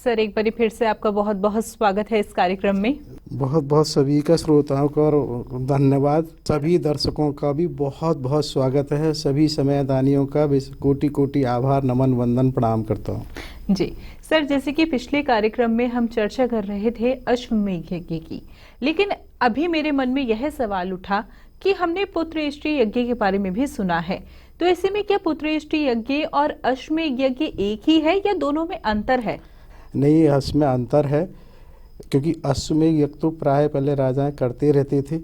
Sir, एक बार फिर से आपका बहुत बहुत स्वागत है इस कार्यक्रम में। बहुत बहुत सभी का श्रोताओं का और धन्यवाद। सभी दर्शकों का भी बहुत बहुत स्वागत है। सभी समयदानियों का भी कोटि कोटि आभार, नमन, वंदन, प्रणाम करता हूँ। जी सर, जैसे कि पिछले कार्यक्रम में हम चर्चा कर रहे थे अश्वमेध यज्ञ की, लेकिन अभी मेरे मन में यह सवाल उठा कि हमने पुत्रष्टि यज्ञ के बारे में भी सुना है, तो ऐसे में क्या पुत्रष्टि यज्ञ और अश्वमेध यज्ञ एक ही है या दोनों में अंतर है? नहीं, इसमें अंतर है, क्योंकि अश्वमेध यज्ञ तो प्राय पहले राजाएं करते रहते थे।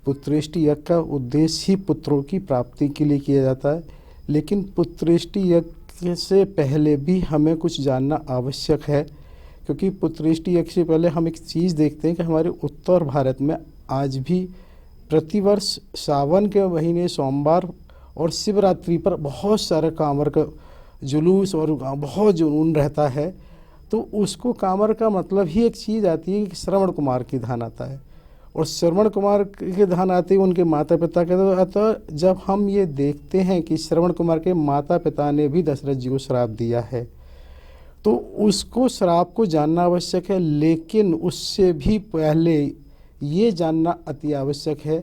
पुत्रष्टि यज्ञ का उद्देश्य ही पुत्रों की प्राप्ति के लिए किया जाता है, लेकिन पुत्रष्टि यज्ञ से पहले भी हमें कुछ जानना आवश्यक है, क्योंकि पुत्रष्टि यज्ञ से पहले हम एक चीज़ देखते हैं कि हमारे उत्तर भारत में आज भी प्रतिवर्ष सावन के महीने सोमवार और शिवरात्रि पर बहुत सारे कांवर का जुलूस और बहुत जुनून रहता है। तो उसको कांवर का मतलब ही एक चीज़ आती है कि श्रवण कुमार की धान आता है, और श्रवण कुमार के धान आते ही उनके माता पिता के। तो जब हम ये देखते हैं कि श्रवण कुमार के माता पिता ने भी दशरथ जी को श्राप दिया है, तो उसको श्राप को जानना आवश्यक है, लेकिन उससे भी पहले ये जानना अति आवश्यक है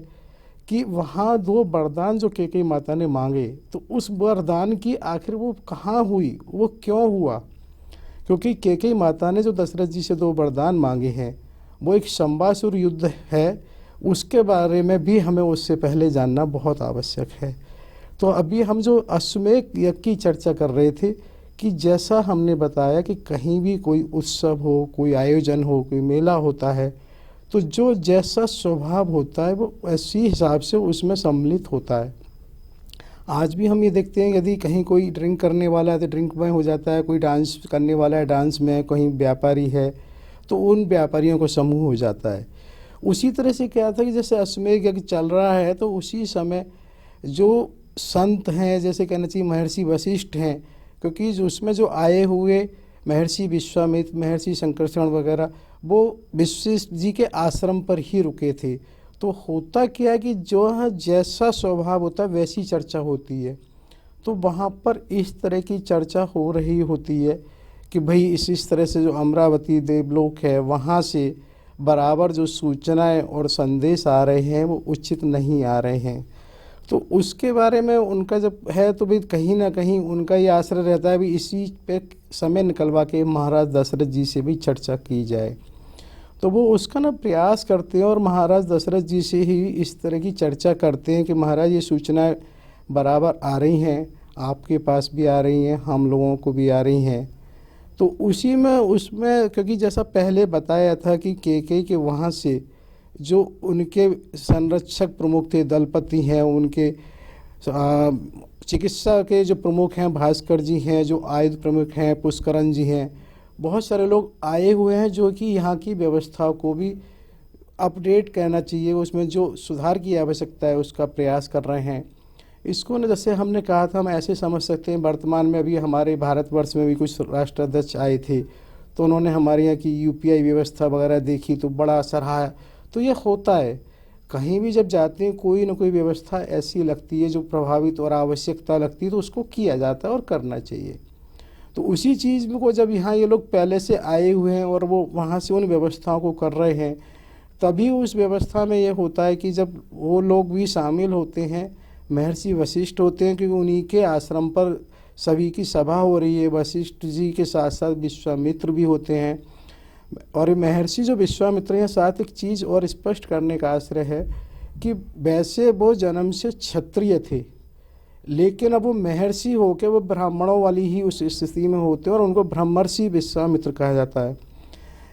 कि वहाँ दो वरदान जो कैकेयी माता ने मांगे, तो उस वरदान की आखिर वो कहाँ हुई, वो क्यों हुआ। क्योंकि कैकेयी माता ने जो दशरथ जी से दो वरदान मांगे हैं वो एक शंबासुर युद्ध है, उसके बारे में भी हमें उससे पहले जानना बहुत आवश्यक है। तो अभी हम जो अश्वमेध यज्ञ की चर्चा कर रहे थे कि जैसा हमने बताया कि कहीं भी कोई उत्सव हो, कोई आयोजन हो, कोई मेला होता है, तो जो जैसा स्वभाव होता है वो ऐसी हिसाब से उसमें सम्मिलित होता है। आज भी हम ये देखते हैं, यदि कहीं कोई ड्रिंक करने वाला है तो ड्रिंक में हो जाता है, कोई डांस करने वाला है डांस में, कहीं व्यापारी है तो उन व्यापारियों को समूह हो जाता है। उसी तरह से क्या था कि जैसे अश्वमेध यज्ञ चल रहा है तो उसी समय जो संत हैं, जैसे कहना चाहिए महर्षि वशिष्ठ हैं, क्योंकि उसमें जो आए हुए महर्षि विश्वामित्र, महर्षि शंकरश्रवण वगैरह, वो वशिष्ठ जी के आश्रम पर ही रुके थे। तो होता क्या है कि जो है जैसा स्वभाव होता है वैसी चर्चा होती है। तो वहाँ पर इस तरह की चर्चा हो रही होती है कि भाई इस तरह से जो अमरावती देवलोक है वहाँ से बराबर जो सूचनाएं और संदेश आ रहे हैं वो उचित नहीं आ रहे हैं। तो उसके बारे में उनका जब है तो भाई कहीं ना कहीं उनका ये आश्रय रहता है भी इसी पे समय निकलवा के महाराज दशरथ जी से भी चर्चा की जाए। तो वो उसका ना प्रयास करते हैं और महाराज दशरथ जी से ही इस तरह की चर्चा करते हैं कि महाराज ये सूचनाएं बराबर आ रही हैं, आपके पास भी आ रही हैं, हम लोगों को भी आ रही हैं। तो उसी में उसमें क्योंकि जैसा पहले बताया था कि कैकेयी के वहाँ से जो उनके संरक्षक प्रमुख थे, दलपति हैं, उनके चिकित्सा के जो प्रमुख हैं भास्कर जी हैं, जो आयुध प्रमुख हैं पुष्करण जी हैं, बहुत सारे लोग आए हुए हैं जो कि यहाँ की व्यवस्था को भी अपडेट करना चाहिए, उसमें जो सुधार की आवश्यकता है उसका प्रयास कर रहे हैं। इसको न जैसे हमने कहा था हम ऐसे समझ सकते हैं, वर्तमान में अभी हमारे भारतवर्ष में भी कुछ राष्ट्राध्यक्ष आए थे तो उन्होंने हमारे यहाँ की यूपीआई व्यवस्था वगैरह देखी तो बड़ा सराहा। तो ये होता है, कहीं भी जब जाते हैं कोई ना कोई व्यवस्था ऐसी लगती है जो प्रभावित और आवश्यकता लगती है तो उसको किया जाता है और करना चाहिए। तो उसी चीज़ में को जब यहाँ ये लोग पहले से आए हुए हैं और वो वहाँ से उन व्यवस्थाओं को कर रहे हैं, तभी उस व्यवस्था में ये होता है कि जब वो लोग भी शामिल होते हैं, महर्षि वशिष्ठ होते हैं क्योंकि उन्हीं के आश्रम पर सभी की सभा हो रही है, वशिष्ठ जी के साथ साथ विश्वामित्र भी होते हैं। और महर्षि जो विश्वामित्र हैं, साथ एक चीज़ और स्पष्ट करने का आश्रय है कि वैसे वो जन्म से क्षत्रिय थे, लेकिन अब वो महर्षि होकर वो ब्राह्मणों वाली ही उस स्थिति में होते हैं और उनको ब्रह्मर्षि विश्वामित्र कहा जाता है।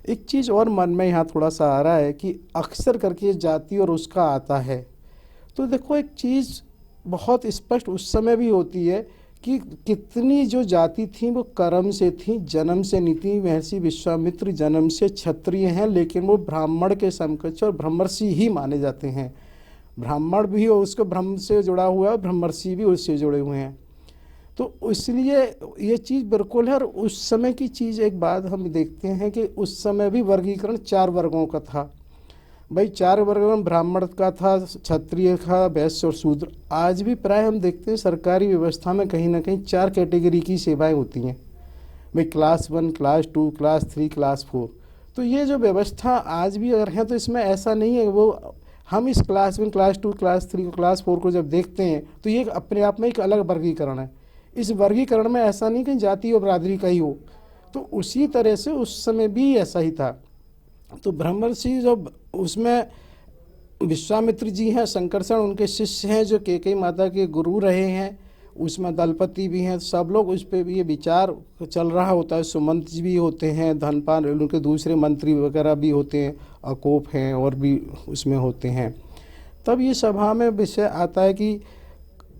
एक चीज़ और मन में यहाँ थोड़ा सा आ रहा है कि अक्सर करके जाति और उसका आता है, तो देखो एक चीज़ बहुत स्पष्ट उस समय भी होती है कि कितनी जो जाति थी वो कर्म से थी, जन्म से नहीं थी। महर्षि विश्वामित्र जन्म से क्षत्रिय हैं, लेकिन वो ब्राह्मण के समकक्ष और ब्रह्मर्षि ही माने जाते हैं। ब्राह्मण भी हो उसको ब्रह्म से जुड़ा हुआ है, ब्रह्मर्षि भी उससे जुड़े हुए हैं। तो इसलिए ये चीज़ बिल्कुल है। और उस समय की चीज़ एक बात हम देखते हैं कि उस समय भी वर्गीकरण 4 वर्गों का था। भाई 4 वर्गों में ब्राह्मण का था, क्षत्रिय का, वैश्य और शूद्र। आज भी प्राय हम देखते हैं सरकारी व्यवस्था में कहीं ना कहीं 4 कैटेगरी की सेवाएं होती हैं। भाई क्लास 1, क्लास 2, क्लास 3, क्लास 4। तो ये जो व्यवस्था आज भी अगर है तो इसमें ऐसा नहीं है वो हम इस क्लास 1, क्लास 2, क्लास 3 को, क्लास 4 को जब देखते हैं तो ये अपने आप में एक अलग वर्गीकरण है। इस वर्गीकरण में ऐसा नहीं कि जाति और बरादरी का ही हो, तो उसी तरह से उस समय भी ऐसा ही था। तो ब्रह्मर्षि जब उसमें विश्वामित्र जी हैं, संकर्षण उनके शिष्य हैं जो कैकेयी माता के गुरु रहे हैं, उसमें दलपति भी हैं, सब लोग उस पर भी ये विचार चल रहा होता है। सुमंत जी भी होते हैं, धनपाल, उनके दूसरे मंत्री वगैरह भी होते हैं, अकोप हैं और भी उसमें होते हैं। तब ये सभा में विषय आता है कि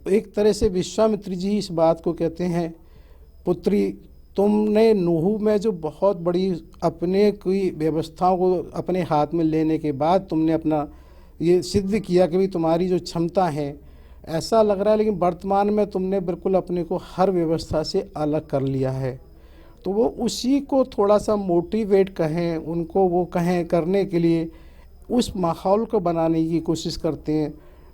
एक तरह से विश्वामित्र जी इस बात को कहते हैं, पुत्री तुमने नूह में जो बहुत बड़ी अपने की व्यवस्थाओं को अपने हाथ में लेने के बाद तुमने अपना ये सिद्ध किया कि भाई तुम्हारी जो क्षमता है, ऐसा लग रहा है, लेकिन वर्तमान में तुमने बिल्कुल अपने को हर व्यवस्था से अलग कर लिया है। तो वो उसी को थोड़ा सा मोटिवेट कहें, उनको वो कहें करने के लिए उस माहौल को बनाने की कोशिश करते हैं।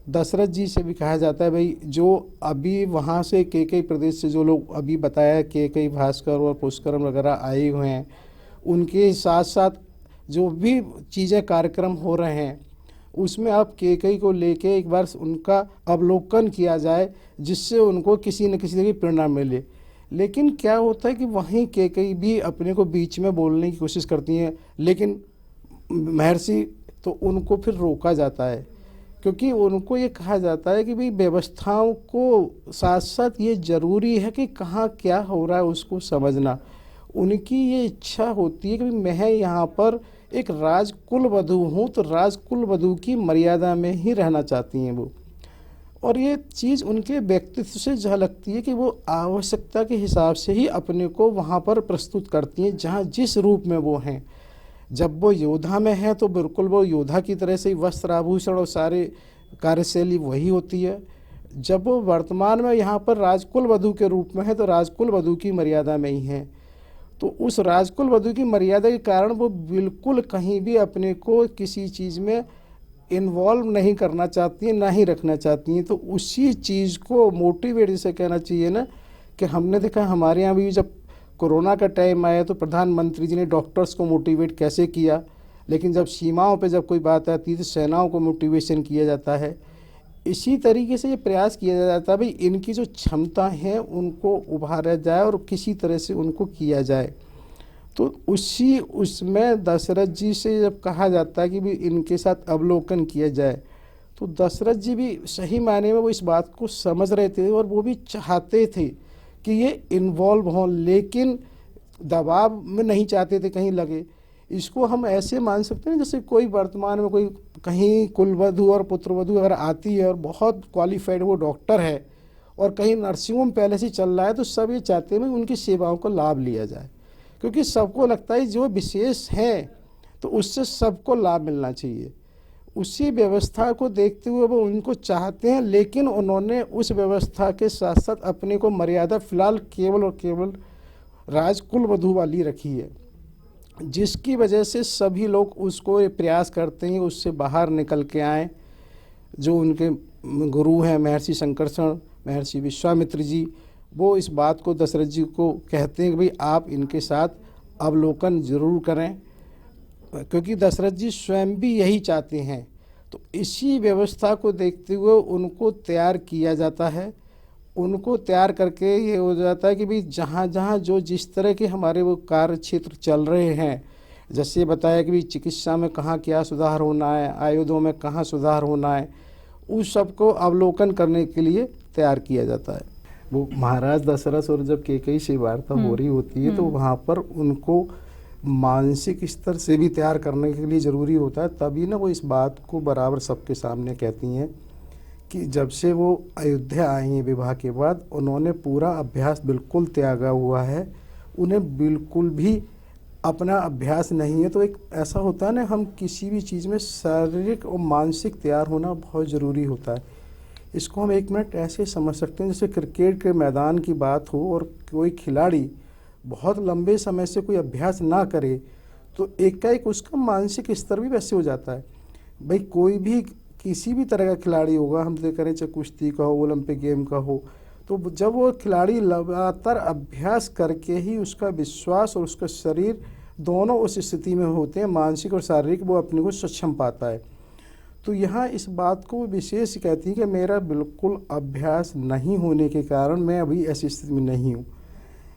दशरथ जी से भी कहा जाता है भाई जो अभी वहाँ से कैकेयी प्रदेश से जो लोग अभी बताया कैकेयी, भास्कर और पुष्करम वगैरह आए हुए हैं, उनके साथ साथ जो भी चीज़ें कार्यक्रम हो रहे हैं उसमें अब कैकेयी को लेके एक बार उनका अवलोकन किया जाए, जिससे उनको किसी न किसी तरह की प्रेरणा मिले। लेकिन क्या होता है कि वहीं कैकेयी भी अपने को बीच में बोलने की कोशिश करती हैं, लेकिन महर्षि तो उनको फिर रोका जाता है, क्योंकि उनको ये कहा जाता है कि भाई व्यवस्थाओं को साथ साथ ये ज़रूरी है कि कहाँ क्या हो रहा है उसको समझना। उनकी ये इच्छा होती है कि मैं यहाँ पर एक राजकुल वधू हूँ, तो राजकुल वधू की मर्यादा में ही रहना चाहती हैं वो। और ये चीज़ उनके व्यक्तित्व से झलकती है कि वो आवश्यकता के हिसाब से ही अपने को वहाँ पर प्रस्तुत करती हैं, जहाँ जिस रूप में वो हैं। जब वो योद्धा में है तो बिल्कुल वो योद्धा की तरह से ही वस्त्र आभूषण और सारे कार्यशैली वही होती है। जब वो वर्तमान में यहाँ पर राजकुल वधू के रूप में है तो राजकुल वधू की मर्यादा में ही है। तो उस राजकुल वधू की मर्यादा के कारण वो बिल्कुल कहीं भी अपने को किसी चीज़ में इन्वॉल्व नहीं करना चाहती हैं, ना ही रखना चाहती हैं। तो उसी चीज़ को मोटिवेट जैसे कहना चाहिए ना, कि हमने देखा हमारे यहाँ भी जब कोरोना का टाइम आया तो प्रधानमंत्री जी ने डॉक्टर्स को मोटिवेट कैसे किया, लेकिन जब सीमाओं पे जब कोई बात आती है तो सेनाओं को मोटिवेशन किया जाता है। इसी तरीके से ये प्रयास किया जाता है भाई इनकी जो क्षमता है उनको उभारा जाए और किसी तरह से उनको किया जाए। तो उसमें दशरथ जी से जब कहा जाता है कि भी इनके साथ अवलोकन किया जाए, तो दशरथ जी भी सही मायने में वो इस बात को समझ रहे थे और वो भी चाहते थे कि ये इन्वॉल्व हों, लेकिन दबाव में नहीं चाहते थे कहीं लगे। इसको हम ऐसे मान सकते हैं जैसे कोई वर्तमान में कोई कहीं कुलवधू और पुत्रवधू अगर आती है और बहुत क्वालिफाइड वो डॉक्टर है और कहीं नर्सिंग होम पहले से चल रहा है, तो सब ये चाहते हैं उनकी सेवाओं का लाभ लिया जाए, क्योंकि सबको लगता है जो विशेष है तो उससे सबको लाभ मिलना चाहिए। उसी व्यवस्था को देखते हुए वो उनको चाहते हैं, लेकिन उन्होंने उस व्यवस्था के साथ साथ अपने को मर्यादा फिलहाल केवल और केवल राजकुल वधू वाली रखी है, जिसकी वजह से सभी लोग उसको ये प्रयास करते हैं उससे बाहर निकल के आएँ। जो उनके गुरु हैं महर्षि संकर्षण, महर्षि विश्वामित्र जी, वो इस बात को दशरथ जी को कहते हैं कि भाई आप इनके साथ अवलोकन जरूर करें, क्योंकि दशरथ जी स्वयं भी यही चाहते हैं। तो इसी व्यवस्था को देखते हुए उनको तैयार किया जाता है। उनको तैयार करके ये हो जाता है कि भाई जहाँ जहाँ जो जिस तरह के हमारे वो कार्य क्षेत्र चल रहे हैं, जैसे बताया कि भाई चिकित्सा में कहाँ क्या सुधार होना है, आयुधों में कहाँ सुधार होना है, उस सबको अवलोकन करने के लिए तैयार किया जाता है। वो महाराज दशरथ और जब कैकेयी से वार्ता हो रही होती है तो वहाँ पर उनको मानसिक स्तर से भी तैयार करने के लिए ज़रूरी होता है। तभी ना वो इस बात को बराबर सबके सामने कहती हैं कि जब से वो अयोध्या आई हैं विवाह के बाद, उन्होंने पूरा अभ्यास बिल्कुल त्यागा हुआ है, उन्हें बिल्कुल भी अपना अभ्यास नहीं है। तो एक ऐसा होता है ना, हम किसी भी चीज़ में शारीरिक और मानसिक तैयार होना बहुत ज़रूरी होता है। इसको हम एक मिनट ऐसे समझ सकते हैं जैसे क्रिकेट के मैदान की बात हो और कोई खिलाड़ी बहुत लंबे समय से कोई अभ्यास ना करे तो एकाएक उसका मानसिक स्तर भी वैसे हो जाता है। भाई कोई भी किसी भी तरह का खिलाड़ी होगा, हम तो करें चाहे कुश्ती का हो, ओलंपिक गेम का हो, तो जब वो खिलाड़ी लगातार अभ्यास करके ही उसका विश्वास और उसका शरीर दोनों उस स्थिति में होते हैं, मानसिक और शारीरिक, वो अपने को सक्षम पाता है। तो यहाँ इस बात को विशेष कहती है कि मेरा बिल्कुल अभ्यास नहीं होने के कारण मैं अभी ऐसी स्थिति में नहीं हूँ।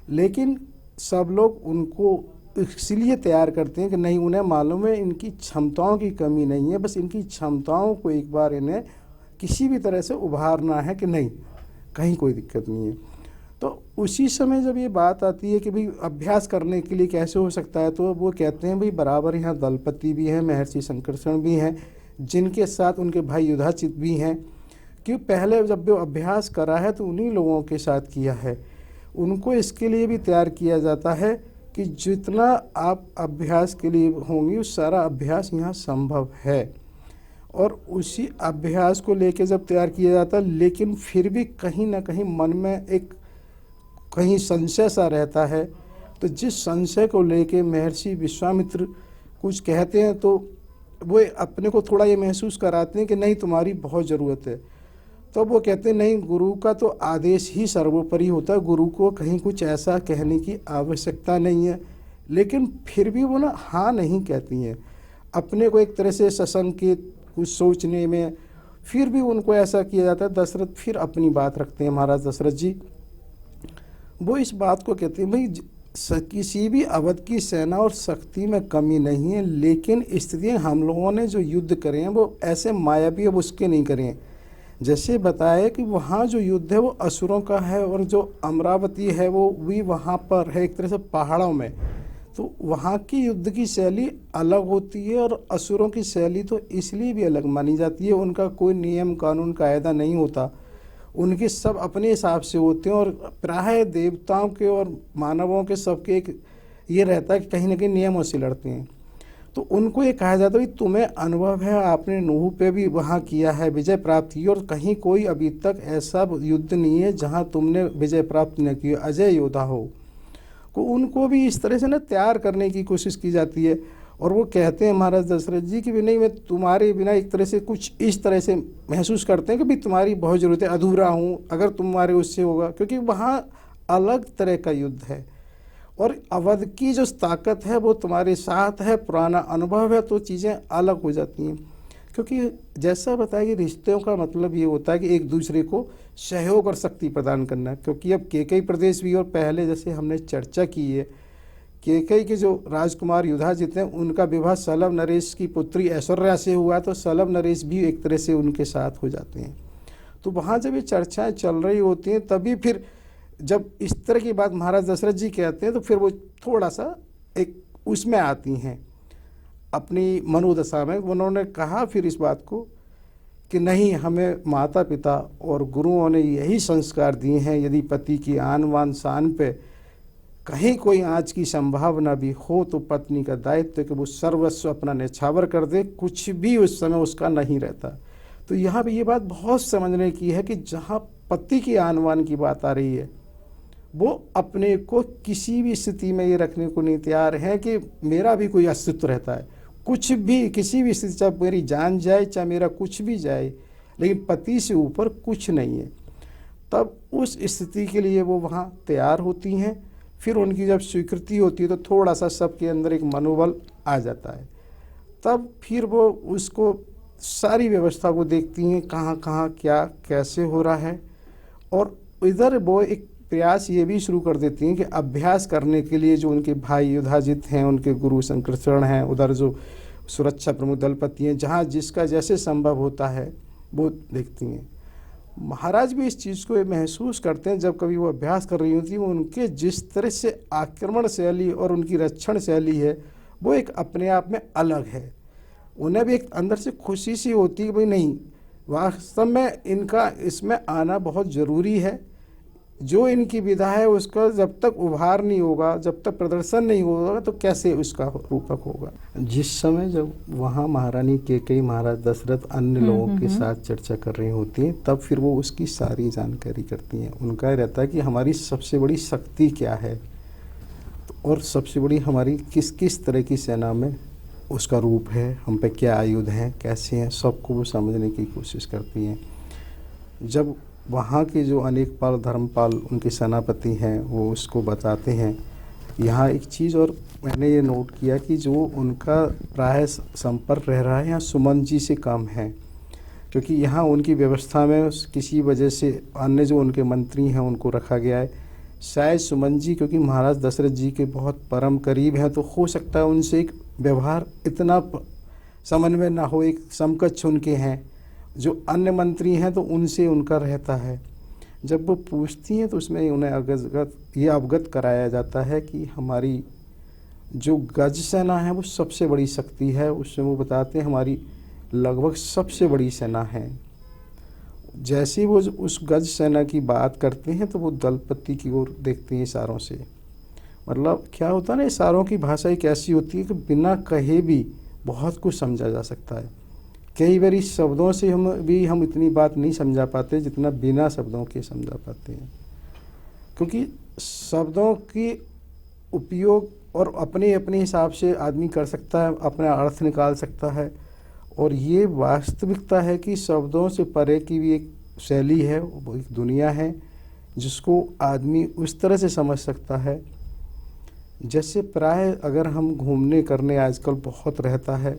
लेकिन सब लोग उनको इसलिए तैयार करते हैं कि नहीं, उन्हें मालूम है इनकी क्षमताओं की कमी नहीं है, बस इनकी क्षमताओं को एक बार इन्हें किसी भी तरह से उभारना है कि नहीं, कहीं कोई दिक्कत नहीं है। तो उसी समय जब ये बात आती है कि भाई अभ्यास करने के लिए कैसे हो सकता है, तो वो कहते हैं भाई बराबर यहाँ दलपति भी हैं, महर्षि संकर्षण भी हैं, जिनके साथ उनके भाई युधाचित भी हैं, कि पहले जब वो अभ्यास करा है तो उन्हीं लोगों के साथ किया है। उनको इसके लिए भी तैयार किया जाता है कि जितना आप अभ्यास के लिए होंगी उस सारा अभ्यास यहाँ संभव है। और उसी अभ्यास को लेके जब तैयार किया जाता है, लेकिन फिर भी कहीं ना कहीं मन में एक कहीं संशय सा रहता है। तो जिस संशय को लेके महर्षि विश्वामित्र कुछ कहते हैं तो वो अपने को थोड़ा ये महसूस कराते हैं कि नहीं, तुम्हारी बहुत ज़रूरत है। तो वो कहते हैं नहीं, गुरु का तो आदेश ही सर्वोपरि होता है, गुरु को कहीं कुछ ऐसा कहने की आवश्यकता नहीं है। लेकिन फिर भी वो ना हाँ नहीं कहती हैं, अपने को एक तरह से सशंकित कुछ सोचने में फिर भी उनको ऐसा किया जाता है। दशरथ फिर अपनी बात रखते हैं, महाराज दशरथ जी वो इस बात को कहते हैं भाई किसी भी अवध की सेना और शक्ति में कमी नहीं है, लेकिन स्थितियाँ हम लोगों ने जो युद्ध करे हैं वो ऐसे मायावी अब उसके नहीं करे हैं। जैसे बताया कि वहाँ जो युद्ध है वो असुरों का है, और जो अमरावती है वो भी वहाँ पर है एक तरह से पहाड़ों में। तो वहाँ की युद्ध की शैली अलग होती है, और असुरों की शैली तो इसलिए भी अलग मानी जाती है, उनका कोई नियम कानून कायदा नहीं होता, उनके सब अपने हिसाब से होते हैं। और प्राय देवताओं के और मानवों के सबके एक ये रहता है कि कहीं ना कहीं नियमों से लड़ते हैं। तो उनको ये कहा जाता है कि तुम्हें अनुभव है, आपने नूह पे भी वहाँ किया है, विजय प्राप्त की, और कहीं कोई अभी तक ऐसा युद्ध नहीं है जहाँ तुमने विजय प्राप्त न की, अजय योद्धा हो। तो उनको भी इस तरह से ना तैयार करने की कोशिश की जाती है। और वो कहते हैं महाराज दशरथ जी कि नहीं, मैं तुम्हारे बिना एक तरह से कुछ इस तरह से महसूस करते हैं कि भाई तुम्हारी बहुत ज़रूरत है, अधूरा हूँ, अगर तुम्हारे उससे होगा, क्योंकि वहाँ अलग तरह का युद्ध है और अवध की जो ताकत है वो तुम्हारे साथ है, पुराना अनुभव है, तो चीज़ें अलग हो जाती हैं। क्योंकि जैसा बताया कि रिश्तों का मतलब ये होता है कि एक दूसरे को सहयोग और शक्ति प्रदान करना। क्योंकि अब केकई प्रदेश भी, और पहले जैसे हमने चर्चा की है, केकई के जो राजकुमार युधाजित हैं उनका विवाह सलभ नरेश की पुत्री ऐश्वर्या से हुआ, तो सलभ नरेश भी एक तरह से उनके साथ हो जाते हैं। तो वहाँ जब ये चर्चाएँ चल रही होती हैं तभी फिर जब इस तरह की बात महाराज दशरथ जी कहते हैं तो फिर वो थोड़ा सा एक उसमें आती हैं अपनी मनोदशा में। उन्होंने कहा फिर इस बात को कि नहीं, हमें माता पिता और गुरुओं ने यही संस्कार दिए हैं, यदि पति की आन बान शान पे कहीं कोई आँच की संभावना भी हो तो पत्नी का दायित्व कि वो सर्वस्व अपना न्यौछावर कर दे, कुछ भी उस समय उसका नहीं रहता। तो यहाँ भी ये बात बहुत समझने की है कि जहाँ पति की आन बान की बात आ रही है, वो अपने को किसी भी स्थिति में ये रखने को नहीं तैयार है कि मेरा भी कोई अस्तित्व रहता है, कुछ भी किसी भी स्थिति, चाहे मेरी जान जाए चाहे मेरा कुछ भी जाए, लेकिन पति से ऊपर कुछ नहीं है। तब उस स्थिति के लिए वो वहाँ तैयार होती हैं। फिर उनकी जब स्वीकृति होती है तो थोड़ा सा सबके अंदर एक मनोबल आ जाता है। तब फिर वो उसको सारी व्यवस्था को देखती हैं, कहाँ कहाँ क्या कैसे हो रहा है, और इधर वो एक प्रयास ये भी शुरू कर देती हैं कि अभ्यास करने के लिए जो उनके भाई युधाजित हैं, उनके गुरु संकर्षण हैं, उधर जो सुरक्षा प्रमुख दलपति हैं, जहाँ जिसका जैसे संभव होता है वो देखती हैं। महाराज भी इस चीज़ को महसूस करते हैं, जब कभी वो अभ्यास कर रही होती है, उनके जिस तरह से आक्रमण शैली और उनकी रक्षण शैली है वो एक अपने आप में अलग है। उन्हें भी एक अंदर से खुशी सी होती है कि भाई नहीं, वास्तव में इनका इसमें आना बहुत ज़रूरी है। जो इनकी विधा है उसका जब तक उभार नहीं होगा, जब तक प्रदर्शन नहीं होगा, तो कैसे उसका रूपक होगा। जिस समय जब वहाँ महारानी केकई महाराज दशरथ अन्य लोगों के साथ चर्चा कर रही होती हैं, तब फिर वो उसकी सारी जानकारी करती हैं। उनका रहता है कि हमारी सबसे बड़ी शक्ति क्या है और सबसे बड़ी हमारी किस किस तरह की सेना में उसका रूप है, हम पे क्या आयुध हैं, कैसे हैं, सबको वो समझने की कोशिश करती हैं। जब वहाँ के जो अनेकपाल धर्मपाल उनके सेनापति हैं वो उसको बताते हैं। यहाँ एक चीज़ और मैंने ये नोट किया कि जो उनका प्राय संपर्क रह रहा है यहाँ सुमन जी से कम है, क्योंकि यहाँ उनकी व्यवस्था में किसी वजह से अन्य जो उनके मंत्री हैं उनको रखा गया है। शायद सुमन जी क्योंकि महाराज दशरथ जी के बहुत परम करीब हैं, तो हो सकता है उनसे एक व्यवहार इतना समन्वय ना हो, एक समकक्ष उनके हैं। जो अन्य मंत्री हैं तो उनसे उनका रहता है। जब वो पूछती हैं तो उसमें उन्हें अवगत कराया जाता है कि हमारी जो गज सेना है वो सबसे बड़ी शक्ति है। उसमें वो बताते हैं हमारी लगभग सबसे बड़ी सेना है। जैसे ही वो उस गज सेना की बात करते हैं तो वो दलपति की ओर देखते हैं इशारों से। मतलब क्या होता है ना, इशारों की भाषा एक ऐसी होती है कि बिना कहे भी बहुत कुछ समझा जा सकता है। कई बार इस शब्दों से हम इतनी बात नहीं समझा पाते जितना बिना शब्दों के समझा पाते हैं, क्योंकि शब्दों के उपयोग और अपने अपने हिसाब से आदमी कर सकता है, अपना अर्थ निकाल सकता है। और ये वास्तविकता है कि शब्दों से परे की भी एक शैली है, वो एक दुनिया है जिसको आदमी उस तरह से समझ सकता है। जैसे प्राय अगर हम घूमने करने आजकल बहुत रहता है,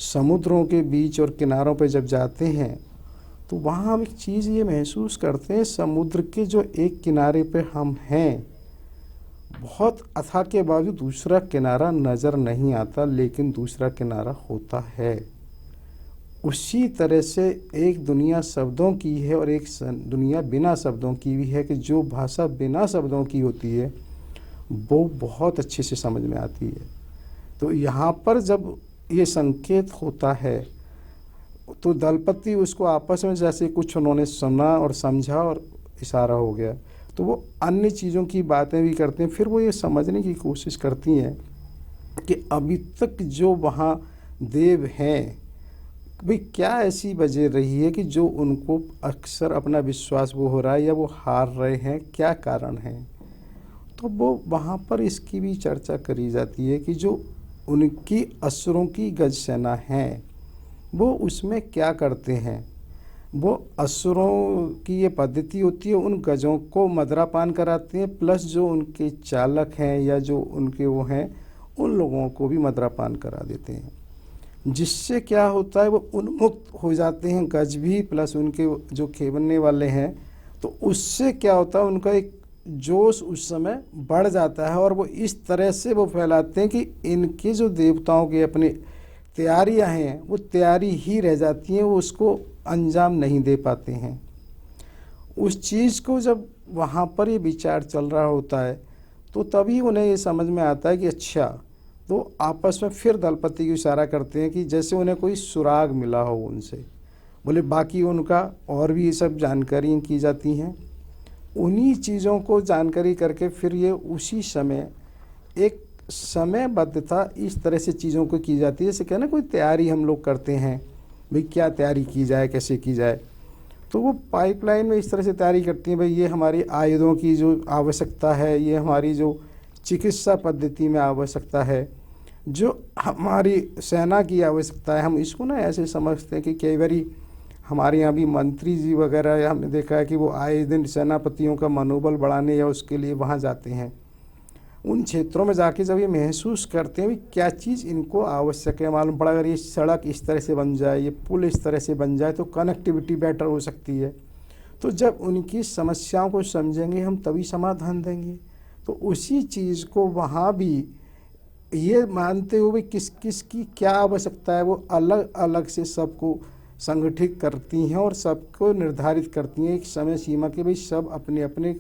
समुद्रों के बीच और किनारों पर जब जाते हैं तो वहाँ हम एक चीज़ ये महसूस करते हैं, समुद्र के जो एक किनारे पे हम हैं, बहुत अथाह के बावजूद दूसरा किनारा नज़र नहीं आता, लेकिन दूसरा किनारा होता है। उसी तरह से एक दुनिया शब्दों की है और एक दुनिया बिना शब्दों की भी है, कि जो भाषा बिना शब्दों की होती है वो बहुत अच्छे से समझ में आती है। तो यहाँ पर जब ये संकेत होता है तो दलपति उसको आपस में जैसे कुछ उन्होंने सुना और समझा और इशारा हो गया, तो वो अन्य चीज़ों की बातें भी करते हैं। फिर वो ये समझने की कोशिश करती हैं कि अभी तक जो वहाँ देव हैं भाई क्या ऐसी वजह रही है कि जो उनको अक्सर अपना विश्वास वो हो रहा है या वो हार रहे हैं, क्या कारण है। तो वो वहाँ पर इसकी भी चर्चा करी जाती है कि जो उनकी असुरों की गज सेना है वो उसमें क्या करते हैं। वो असुरों की ये पद्धति होती है, उन गजों को मदरापान कराते हैं, प्लस जो उनके चालक हैं या जो उनके वो हैं उन लोगों को भी मदरापान करा देते हैं, जिससे क्या होता है वो उन्मुक्त हो जाते हैं गज भी, प्लस उनके जो खेवने वाले हैं। तो उससे क्या होता है उनका एक जोश उस समय बढ़ जाता है और वो इस तरह से वो फैलाते हैं कि इनके जो देवताओं के अपने तैयारियां हैं वो तैयारी ही रह जाती हैं, वो उसको अंजाम नहीं दे पाते हैं। उस चीज़ को जब वहाँ पर ये विचार चल रहा होता है तो तभी उन्हें ये समझ में आता है कि अच्छा, तो आपस में फिर दलपति को इशारा करते हैं कि जैसे उन्हें कोई सुराग मिला हो उनसे। बोले बाकी उनका और भी ये सब जानकारी की जाती हैं। उन्हीं चीज़ों को जानकारी करके फिर ये उसी समय एक समयबद्धता इस तरह से चीज़ों को की जाती है, जैसे क्या ना कोई तैयारी हम लोग करते हैं, भाई क्या तैयारी की जाए, कैसे की जाए। तो वो पाइपलाइन में इस तरह से तैयारी करती हैं, भाई ये हमारी आयुधों की जो आवश्यकता है, ये हमारी जो चिकित्सा पद्धति में आवश्यकता है, जो हमारी सेना की आवश्यकता है। हम इसको ना ऐसे समझते हैं कि कई बारी हमारे यहाँ भी मंत्री जी वगैरह हमने देखा है कि वो आए दिन सेनापतियों का मनोबल बढ़ाने या उसके लिए वहाँ जाते हैं। उन क्षेत्रों में जाके जब ये महसूस करते हैं कि क्या चीज़ इनको आवश्यक है, मालूम पड़ा अगर ये सड़क इस तरह से बन जाए, ये पुल इस तरह से बन जाए तो कनेक्टिविटी बेटर हो सकती है। तो जब उनकी समस्याओं को समझेंगे हम तभी समाधान देंगे। तो उसी चीज़ को वहाँ भी ये मानते हुए किस किस की क्या आवश्यकता है वो अलग अलग से सबको संगठित करती हैं और सबको निर्धारित करती हैं एक समय सीमा के, भाई सब अपने अपने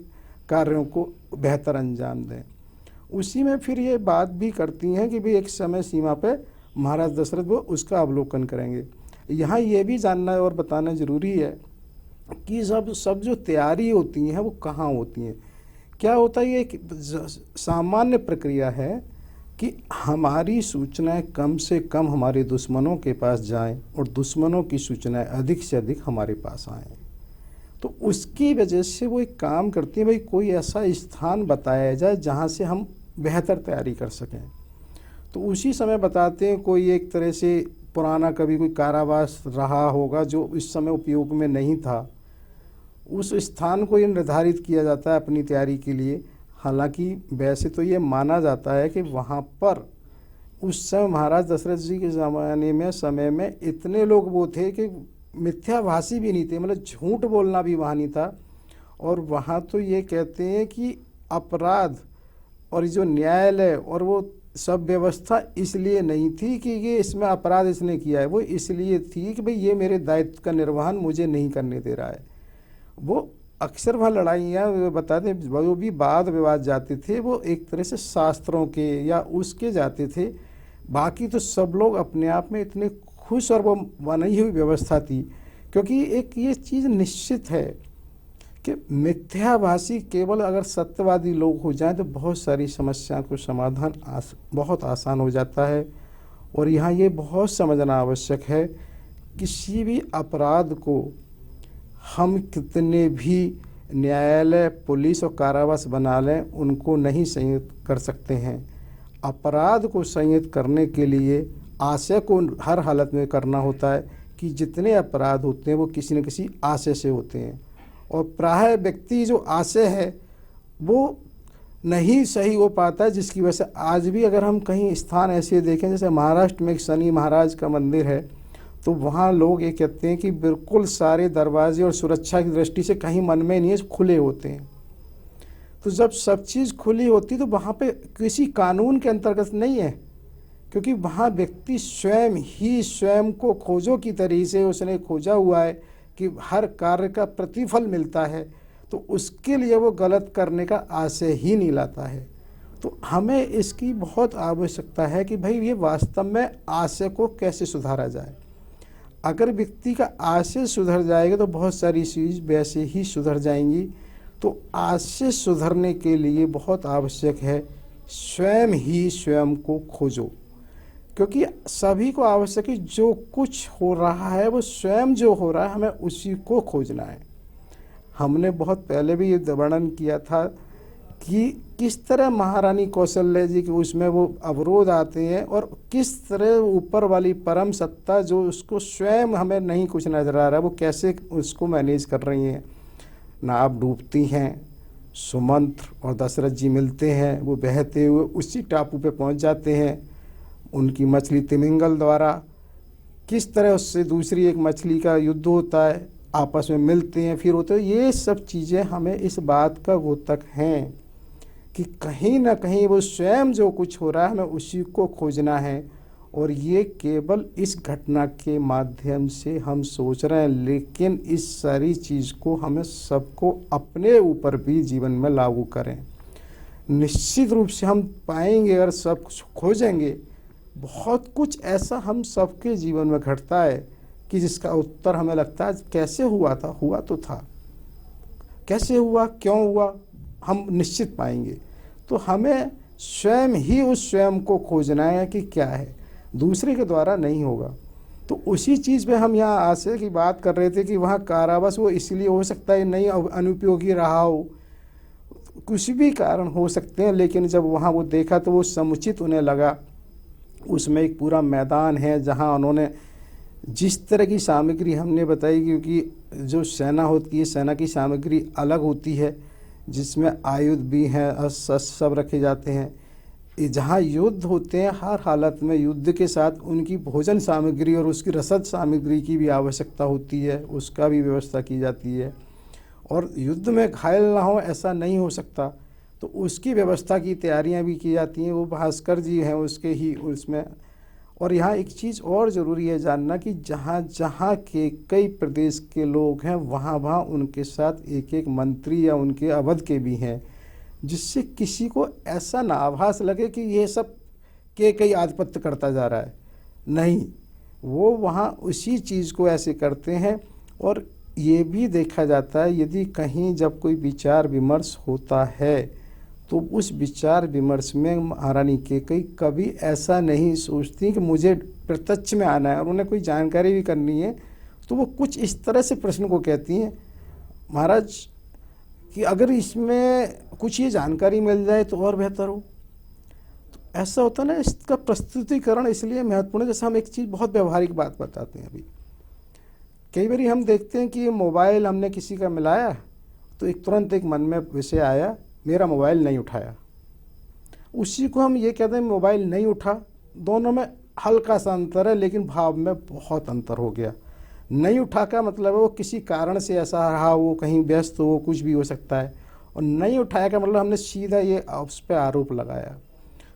कार्यों को बेहतर अंजाम दें। उसी में फिर ये बात भी करती हैं कि भाई एक समय सीमा पे महाराज दशरथ वो उसका अवलोकन करेंगे। यहाँ ये भी जानना और बताना ज़रूरी है कि सब जो तैयारी होती हैं वो कहाँ होती हैं। क्या होता है, ये एक सामान्य प्रक्रिया है कि हमारी सूचनाएं कम से कम हमारे दुश्मनों के पास जाएं और दुश्मनों की सूचनाएं अधिक से अधिक हमारे पास आएं। तो उसकी वजह से वो एक काम करती है, भाई कोई ऐसा स्थान बताया जाए जहां से हम बेहतर तैयारी कर सकें। तो उसी समय बताते हैं कोई एक तरह से पुराना कभी कोई कारावास रहा होगा जो इस समय उपयोग में नहीं था, उस स्थान को ये निर्धारित किया जाता है अपनी तैयारी के लिए। हालांकि वैसे तो ये माना जाता है कि वहाँ पर उस समय महाराज दशरथ जी के समय में इतने लोग वो थे कि मिथ्याभाषी भी नहीं थे, मतलब झूठ बोलना भी वहाँ नहीं था। और वहाँ तो ये कहते हैं कि अपराध और जो न्यायालय और वो सब व्यवस्था इसलिए नहीं थी कि ये इसमें अपराध इसने किया है, वो इसलिए थी कि भाई ये मेरे दायित्व का निर्वहन मुझे नहीं करने दे रहा है। वो अक्सर वहाँ लड़ाइयाँ बताते, वो भी वाद विवाद जाते थे, वो एक तरह से शास्त्रों के या उसके जाते थे। बाकी तो सब लोग अपने आप में इतने खुश और वो बनी हुई व्यवस्था थी, क्योंकि एक ये चीज़ निश्चित है कि मिथ्याभाषी केवल अगर सत्यवादी लोग हो जाएं तो बहुत सारी समस्याओं को समाधान बहुत आसान हो जाता है। और यहाँ ये बहुत समझना आवश्यक है, किसी भी अपराध को हम कितने भी न्यायालय, पुलिस और कारावास बना लें, उनको नहीं संयत कर सकते हैं। अपराध को संयत करने के लिए आशय को हर हालत में करना होता है कि जितने अपराध होते हैं वो किसी न किसी आशय से होते हैं। और प्रायः व्यक्ति जो आशय है वो नहीं सही हो पाता है, जिसकी वजह से आज भी अगर हम कहीं स्थान ऐसे देखें, जैसे महाराष्ट्र में एक शनि महाराज का मंदिर है, तो वहाँ लोग ये कहते हैं कि बिल्कुल सारे दरवाजे और सुरक्षा की दृष्टि से कहीं मन में नहीं है, खुले होते हैं। तो जब सब चीज़ खुली होती तो वहाँ पे किसी कानून के अंतर्गत नहीं है, क्योंकि वहाँ व्यक्ति स्वयं ही स्वयं को खोजो की तरीके से उसने खोजा हुआ है कि हर कार्य का प्रतिफल मिलता है, तो उसके लिए वो गलत करने का आशय ही नहीं लाता है। तो हमें इसकी बहुत आवश्यकता है कि भाई ये वास्तव में आशय को कैसे सुधारा जाए। अगर व्यक्ति का आशय सुधर जाएगा तो बहुत सारी चीज़ वैसे ही सुधर जाएंगी। तो आशय सुधरने के लिए बहुत आवश्यक है स्वयं ही स्वयं को खोजो, क्योंकि सभी को आवश्यक है जो कुछ हो रहा है वो स्वयं जो हो रहा है हमें उसी को खोजना है। हमने बहुत पहले भी ये वर्णन किया था कि किस तरह महारानी कौशल्या जी के उसमें वो अवरोध आते हैं और किस तरह ऊपर वाली परम सत्ता जो उसको स्वयं हमें नहीं कुछ नजर आ रहा है वो कैसे उसको मैनेज कर रही हैं। नाव डूबती हैं, सुमंत्र और दशरथ जी मिलते हैं, वो बहते हुए उसी टापू पे पहुंच जाते हैं। उनकी मछली तिमिंगल द्वारा किस तरह उससे दूसरी एक मछली का युद्ध होता है, आपस में मिलते हैं, फिर होते हैं। ये सब चीज़ें हमें इस बात का द्योतक हैं कि कहीं ना कहीं वो स्वयं जो कुछ हो रहा है हमें उसी को खोजना है। और ये केवल इस घटना के माध्यम से हम सोच रहे हैं, लेकिन इस सारी चीज़ को हमें सबको अपने ऊपर भी जीवन में लागू करें। निश्चित रूप से हम पाएंगे, अगर सब कुछ खोजेंगे, बहुत कुछ ऐसा हम सबके जीवन में घटता है कि जिसका उत्तर हमें लगता है कैसे हुआ था, हुआ तो था, कैसे हुआ, क्यों हुआ, हम निश्चित पाएंगे। तो हमें स्वयं ही उस स्वयं को खोजना है कि क्या है, दूसरे के द्वारा नहीं होगा। तो उसी चीज़ पे हम यहाँ आशय की बात कर रहे थे कि वहाँ कारावास वो इसलिए हो सकता है नहीं अनुपयोगी रहा हो, कुछ भी कारण हो सकते हैं, लेकिन जब वहाँ वो देखा तो वो समुचित उन्हें लगा। उसमें एक पूरा मैदान है जहाँ उन्होंने जिस तरह की सामग्री हमने बताई, क्योंकि जो सेना होती है सेना की सामग्री अलग होती है, जिसमें आयुध भी हैं, अस्त्र सब रखे जाते हैं। जहाँ युद्ध होते हैं हर हालत में युद्ध के साथ उनकी भोजन सामग्री और उसकी रसद सामग्री की भी आवश्यकता होती है, उसका भी व्यवस्था की जाती है। और युद्ध में घायल ना हो ऐसा नहीं हो सकता, तो उसकी व्यवस्था की तैयारियां भी की जाती हैं। वो भास्कर जी हैं उसके ही उसमें। और यहाँ एक चीज़ और ज़रूरी है जानना कि जहाँ जहाँ के कई प्रदेश के लोग हैं वहाँ वहाँ उनके साथ एक एक मंत्री या उनके अवध के भी हैं, जिससे किसी को ऐसा ना आभास लगे कि ये सब के कई आधिपत्य करता जा रहा है। नहीं, वो वहाँ उसी चीज़ को ऐसे करते हैं। और ये भी देखा जाता है यदि कहीं जब कोई विचार विमर्श होता है तो उस विचार विमर्श में महारानी केकई कभी ऐसा नहीं सोचती कि मुझे प्रत्यक्ष में आना है और उन्हें कोई जानकारी भी करनी है, तो वो कुछ इस तरह से प्रश्न को कहती हैं, महाराज कि अगर इसमें कुछ ये जानकारी मिल जाए तो और बेहतर हो। तो ऐसा होता है ना, इसका प्रस्तुतिकरण इसलिए महत्वपूर्ण है। जैसे हम एक चीज़ बहुत व्यवहारिक बात बताते हैं अभी कई बार हम देखते हैं कि ये मोबाइल हमने किसी का मिलाया तो एक तुरंत एक मन में विषय आया, मेरा मोबाइल नहीं उठाया। उसी को हम ये कहते हैं मोबाइल नहीं उठा। दोनों में हल्का सा अंतर है, लेकिन भाव में बहुत अंतर हो गया। नहीं उठा का मतलब है वो किसी कारण से ऐसा रहा, वो कहीं व्यस्त हो, कुछ भी हो सकता है। और नहीं उठाया का मतलब हमने सीधा ये उस पर आरोप लगाया।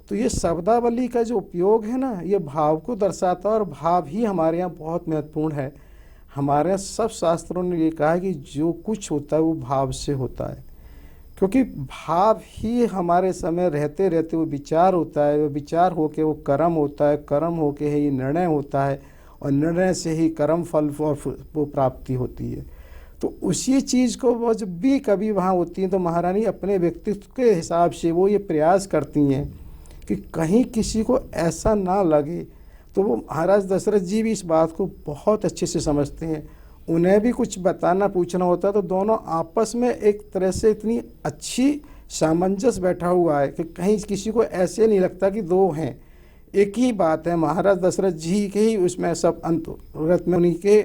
तो ये शब्दावली का जो उपयोग है ना, ये भाव को दर्शाता है, और भाव ही हमारे यहाँ बहुत महत्वपूर्ण है। हमारे यहाँ सब शास्त्रों ने ये कहा है कि जो कुछ होता है वो भाव से होता है, क्योंकि भाव ही हमारे समय रहते रहते वो विचार होता है, वो विचार होके वो कर्म होता है, कर्म होके ही निर्णय होता है, और निर्णय से ही कर्म फल और वो प्राप्ति होती है। तो उसी चीज़ को वो जब भी कभी वहाँ होती है तो महारानी अपने व्यक्तित्व के हिसाब से वो ये प्रयास करती हैं कि कहीं किसी को ऐसा ना लगे। तो वो महाराज दशरथ जी भी इस बात को बहुत अच्छे से समझते हैं। उन्हें भी कुछ बताना पूछना होता है तो दोनों आपस में एक तरह से इतनी अच्छी सामंजस्य बैठा हुआ है कि कहीं किसी को ऐसे नहीं लगता कि दो हैं, एक ही बात है। महाराज दशरथ जी के ही उसमें सब अंतर्गत में, उन्हीं के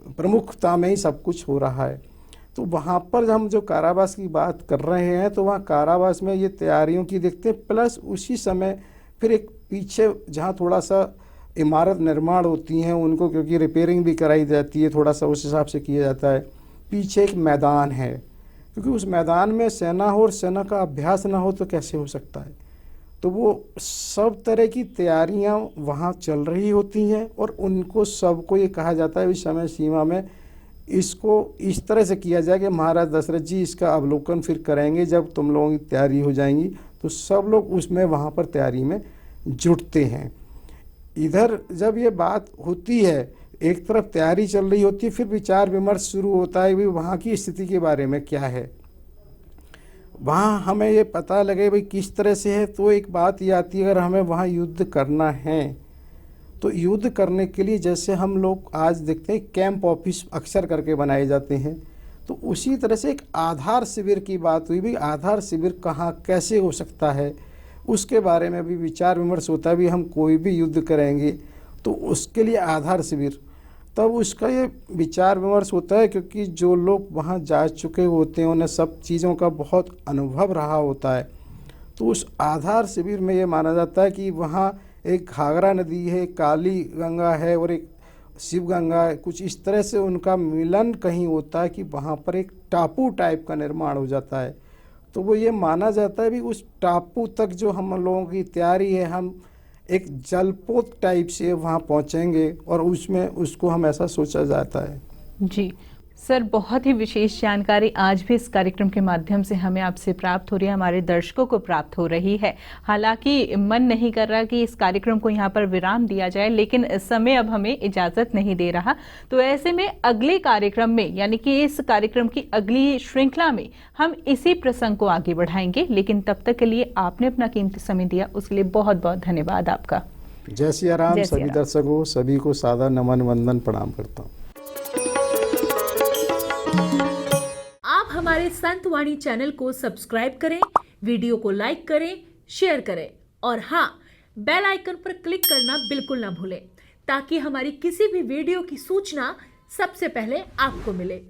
प्रमुखता में ही सब कुछ हो रहा है। तो वहाँ पर हम जो कारावास की बात कर रहे हैं तो वहाँ कारावास में ये तैयारियों की देखते हैं, प्लस उसी समय फिर एक पीछे जहाँ थोड़ा सा इमारत निर्माण होती हैं उनको, क्योंकि रिपेयरिंग भी कराई जाती है, थोड़ा सा उस हिसाब से किया जाता है। पीछे एक मैदान है, क्योंकि उस मैदान में सेना हो और सेना का अभ्यास ना हो तो कैसे हो सकता है। तो वो सब तरह की तैयारियां वहाँ चल रही होती हैं, और उनको सबको ये कहा जाता है इस समय सीमा में इसको इस तरह से किया जाए कि महाराज दशरथ जी इसका अवलोकन फिर करेंगे। जब तुम लोगों की तैयारी हो जाएंगी तो सब लोग उसमें वहाँ पर तैयारी में जुटते हैं। इधर जब ये बात होती है, एक तरफ तैयारी चल रही होती है, फिर विचार विमर्श शुरू होता है भी वहाँ की स्थिति के बारे में क्या है, वहाँ हमें ये पता लगे भाई किस तरह से है। तो एक बात ये आती है, अगर हमें वहाँ युद्ध करना है तो युद्ध करने के लिए जैसे हम लोग आज देखते हैं कैंप ऑफिस अक्सर करके बनाए जाते हैं, तो उसी तरह से एक आधार शिविर की बात हुई। भी आधार शिविर कहाँ कैसे हो सकता है उसके बारे में भी विचार विमर्श होता है। भी हम कोई भी युद्ध करेंगे तो उसके लिए आधार शिविर, तब उसका ये विचार विमर्श होता है, क्योंकि जो लोग वहाँ जा चुके होते हैं उन्हें सब चीज़ों का बहुत अनुभव रहा होता है। तो उस आधार शिविर में ये माना जाता है कि वहाँ एक घाघरा नदी है, काली गंगा है और एक शिव गंगा है, कुछ इस तरह से उनका मिलन कहीं होता है कि वहाँ पर एक टापू टाइप का निर्माण हो जाता है। तो वो ये माना जाता है भी उस टापू तक जो हम लोगों की तैयारी है, हम एक जलपोत टाइप से वहाँ पहुँचेंगे, और उसमें उसको हम ऐसा सोचा जाता है। जी सर, बहुत ही विशेष जानकारी आज भी इस कार्यक्रम के माध्यम से हमें आपसे प्राप्त हो रही है, हमारे दर्शकों को प्राप्त हो रही है। हालांकि मन नहीं कर रहा कि इस कार्यक्रम को यहाँ पर विराम दिया जाए, लेकिन समय अब हमें इजाजत नहीं दे रहा। तो ऐसे में अगले कार्यक्रम में, यानी कि इस कार्यक्रम की अगली श्रृंखला में हम इसी प्रसंग को आगे बढ़ाएंगे। लेकिन तब तक के लिए आपने अपना कीमती समय दिया, उसके लिए बहुत बहुत धन्यवाद आपका। जय सिया राम। सभी दर्शकों सभी को सादर नमन वंदन प्रणाम करता हूँ। आप हमारे संत वाणी चैनल को सब्सक्राइब करें, वीडियो को लाइक करें, शेयर करें, और हाँ, बेल आइकन पर क्लिक करना बिल्कुल ना भूलें, ताकि हमारी किसी भी वीडियो की सूचना सबसे पहले आपको मिले।